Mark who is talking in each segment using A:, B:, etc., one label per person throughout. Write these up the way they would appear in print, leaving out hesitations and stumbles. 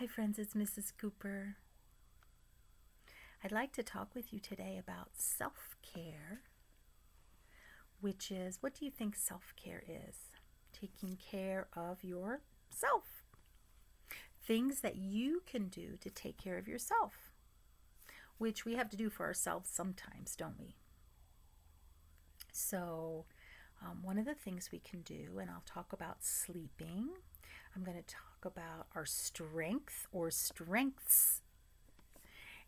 A: Hi friends, it's Mrs. Cooper. I'd like to talk with you today about self-care, which is, what do you think self-care is? Taking care of yourself. Things that you can do to take care of yourself, which we have to do for ourselves sometimes, don't we? So, one of the things we can do, and I'll talk about sleeping. I'm going to talk about our strength or strengths,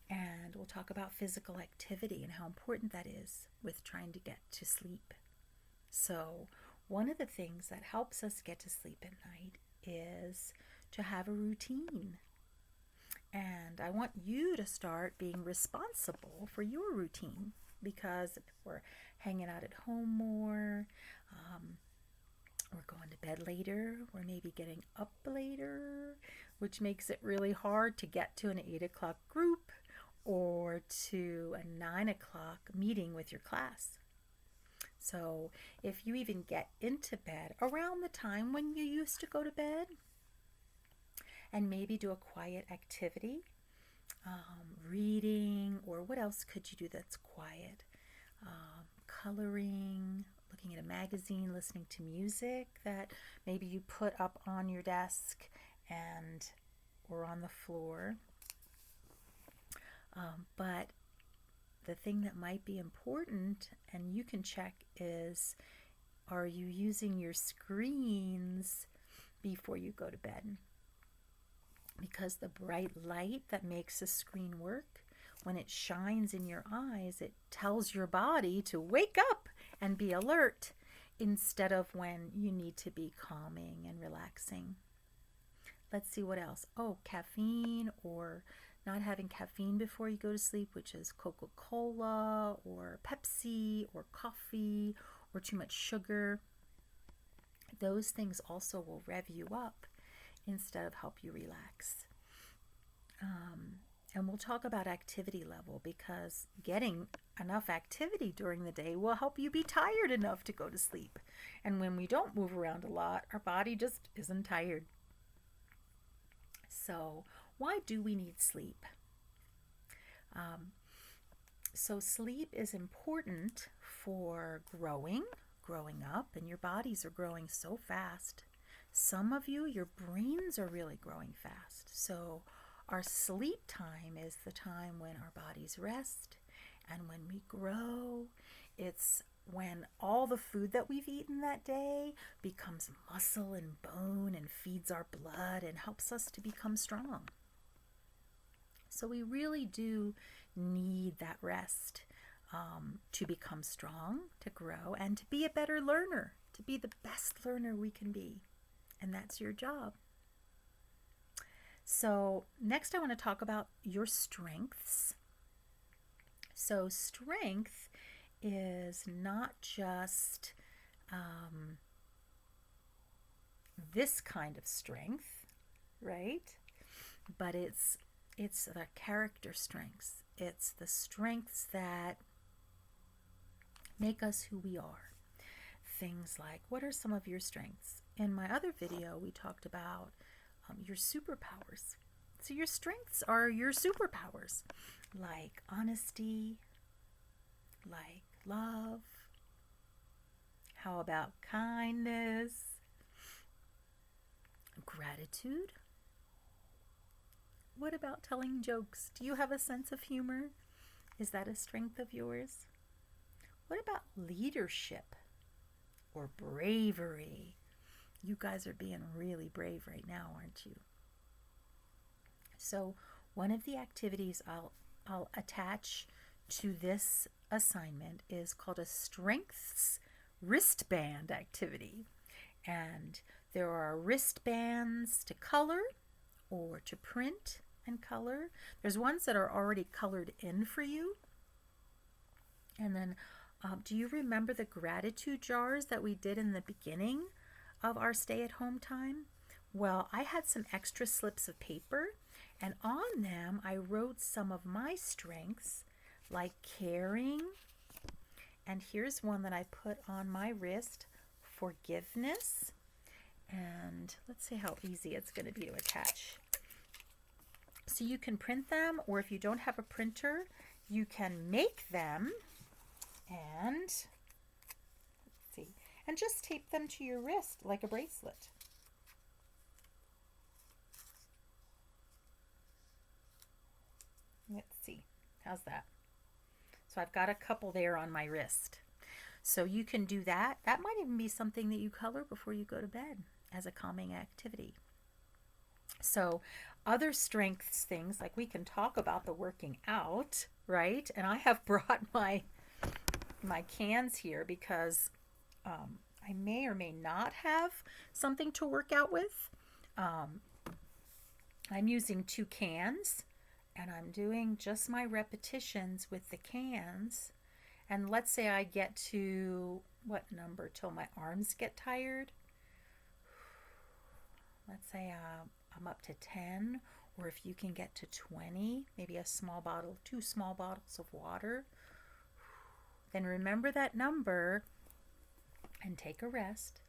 A: and we'll talk about physical activity and how important that is with trying to get to sleep. So, one of the things that helps us get to sleep at night is to have a routine. And I want you to start being responsible for your routine, because if we're hanging out at home more, we're going to bed later, we're maybe getting up later, which makes it really hard to get to an 8 o'clock group or to a 9 o'clock meeting with your class. So if you even get into bed around the time when you used to go to bed, and maybe do a quiet activity, reading, or what else could you do that's quiet? Coloring, looking at a magazine, listening to music that maybe you put up on your desk and or on the floor. But the thing that might be important, and you can check, is, are you using your screens before you go to bed? Because the bright light that makes the screen work, when it shines in your eyes, it tells your body to wake up and be alert instead of when you need to be calming and relaxing. Let's see what else. Oh, caffeine, or not having caffeine before you go to sleep, which is Coca-Cola or Pepsi or coffee or too much sugar. Those things also will rev you up instead of help you relax. And we'll talk about activity level, because getting enough activity during the day will help you be tired enough to go to sleep. And when we don't move around a lot, our body just isn't tired. So why do we need sleep? So sleep is important for growing up, and your bodies are growing so fast. Some of you, your brains are really growing fast. So our sleep time is the time when our bodies rest and when we grow. It's when all the food that we've eaten that day becomes muscle and bone and feeds our blood and helps us to become strong. So we really do need that rest to become strong, to grow, and to be a better learner, to be the best learner we can be. And that's your job. So next I want to talk about your strengths. So strength is not just this kind of strength, right? But it's the character strengths. It's the strengths that make us who we are. Things like, what are some of your strengths? In my other video, we talked about your superpowers. So your strengths are your superpowers, like honesty, like love. How about kindness? Gratitude? What about telling jokes? Do you have a sense of humor? Is that a strength of yours? What about leadership or bravery? You guys are being really brave right now, aren't you? So one of the activities I'll attach to this assignment is called a strengths wristband activity. And there are wristbands to color or to print and color. There's ones that are already colored in for you. And then do you remember the gratitude jars that we did in the beginning of our stay-at-home time? Well, I had some extra slips of paper, and on them I wrote some of my strengths, like caring. And here's one that I put on my wrist: forgiveness. And let's see how easy it's going to be to attach. So you can print them, or if you don't have a printer, you can make them and let's see, and just tape them to your wrist like a bracelet. Let's see, how's that? So I've got a couple there on my wrist. So you can do that. That might even be something that you color before you go to bed as a calming activity. So other strengths things, like we can talk about the working out, right? And I have brought my cans here because I may or may not have something to work out with. I'm using 2 cans and I'm doing just my repetitions with the cans. And let's say I get to what number till my arms get tired? Let's say I'm up to 10, or if you can get to 20, maybe a small bottle, 2 small bottles of water. Then remember that number and take a rest.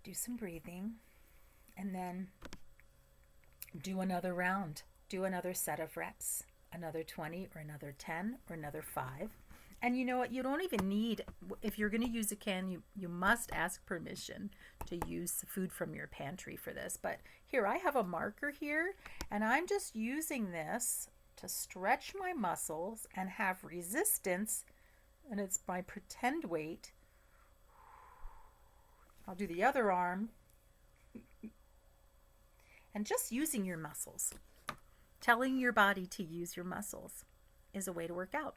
A: Do some breathing and then do another round. Do another set of reps, another 20 or another 10 or another 5. And you know what? You don't even need, if you're going to use a can, you must ask permission to use food from your pantry for this. But here, I have a marker here, and I'm just using this to stretch my muscles and have resistance, and it's my pretend weight. I'll do the other arm. And just using your muscles, telling your body to use your muscles is a way to work out.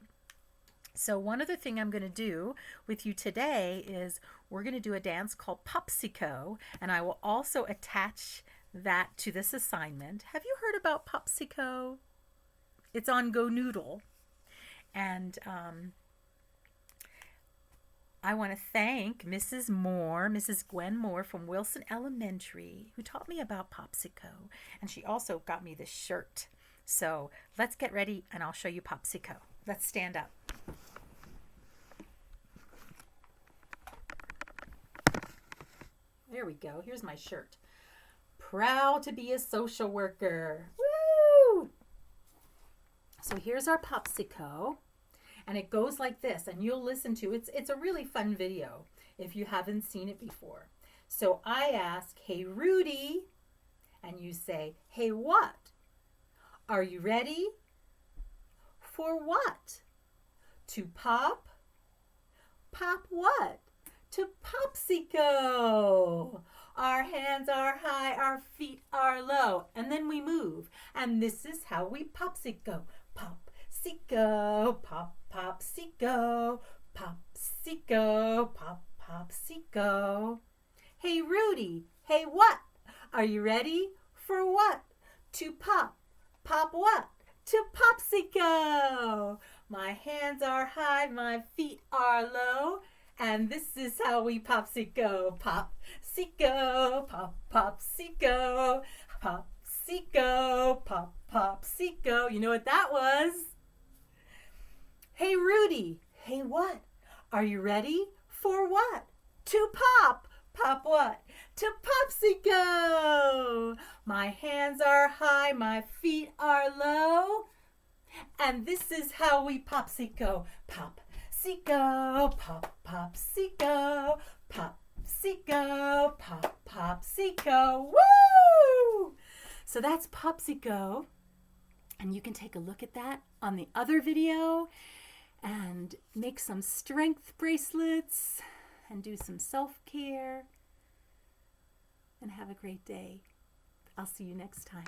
A: So one other thing I'm going to do with you today is we're going to do a dance called Popsico, and I will also attach that to this assignment. Have you heard about Popsico? It's on Go Noodle. And I want to thank Mrs. Gwen Moore from Wilson Elementary, who taught me about Popsico. And she also got me this shirt. So let's get ready and I'll show you Popsico. Let's stand up. There we go. Here's my shirt. Proud to be a social worker. Woo! So here's our Popsico. And it goes like this, and you'll listen to it. It's a really fun video if you haven't seen it before. So I ask, hey, Rudy, and you say, hey, what? Are you ready? For what? To pop? Pop what? To Popsico. Our hands are high, our feet are low, and then we move. And this is how we Popsico. Popsico, pop, Popsico, Popsico, pop, Popsico. Hey, Rudy, hey, what? Are you ready? For what? To pop. Pop what? To Popsico. My hands are high, my feet are low, and this is how we Popsico. Popsico, pop, Popsico, Popsico, pop, Popsico. You know what that was? Hey, Rudy. Hey, what? Are you ready? For what? To pop. Pop what? To Popsico. My hands are high, my feet are low, and this is how we Popsico. Popsico, pop, Popsico, Popsico, pop, Popsico. Woo! So that's Popsico, and you can take a look at that on the other video and make some strength bracelets and do some self-care and have a great day. I'll see you next time.